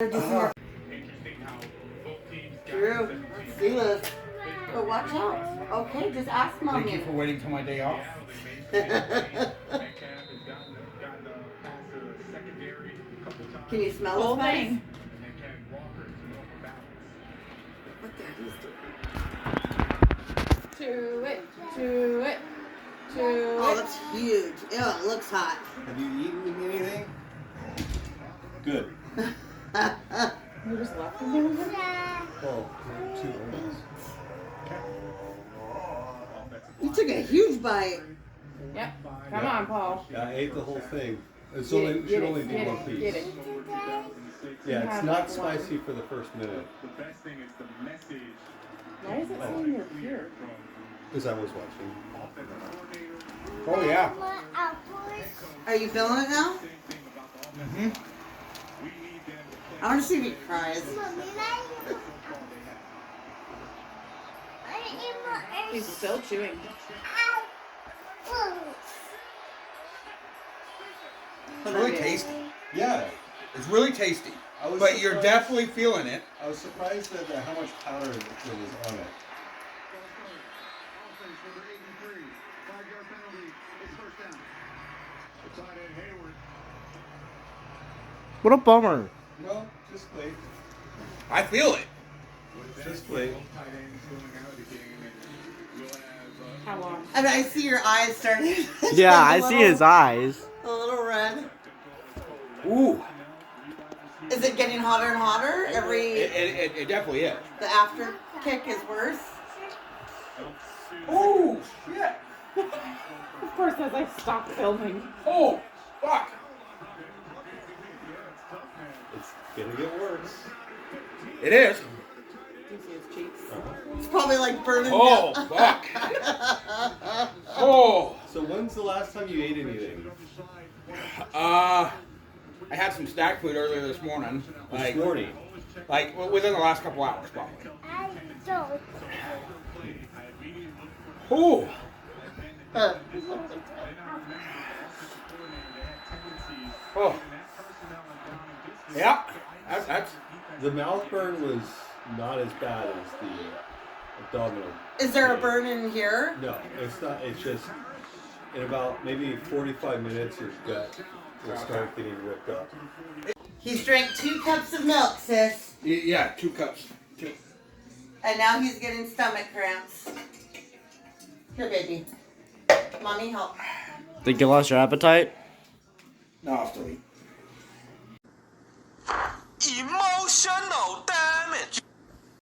Drew, see this. But watch out. Okay, just ask mommy. Thank you for waiting till my day off. Can you smell whole this thing? What the heck is it? To it. To it. To Oh, it. that's huge. Ew, it looks hot. Have you eaten anything? Good. You just left him there? Oh, 2 ones. You took a huge bite. Yep. Come on, Paul. Yeah, I ate the whole thing. It's Get only it, should get only it, be get 1 it, piece. get it. Yeah, Have it's not one. spicy for the first minute. Why is it saying you're here? Because I was watching. Oh yeah. Are you feeling it now? Mm-hmm. I want to see if he cries. He's still chewing. It's really tasty. Yeah. It's really tasty. But you're definitely feeling it. I was surprised at how much powder there was on it. What a bummer. No, just wait. I feel it. Just wait. How long? I mean, I see your eyes starting. Yeah, I see his eyes. A little red. Ooh. Is it getting hotter and hotter? It definitely is. The after kick is worse. Oh, shit. Of course, as I stop filming. Oh, fuck. It's gonna get worse. It is. Do you see his cheeks? It's probably like burning. Oh, down. fuck. Oh. So when's the last time you ate anything? I had some snack food earlier this morning. This morning? Like within the last couple hours, probably. Oh. Oh. Yeah. That's. The mouth burn was not as bad as the abdominal. Is there a burn in here? No, it's not. It's just in about maybe 45 minutes your gut will start getting ripped up. He's drank 2 cups of milk, sis. Yeah, 2 cups. 2. And now he's getting stomach cramps. Here, baby. Mommy, help. Think you lost your appetite? No, I'll still eat. Emotional damage.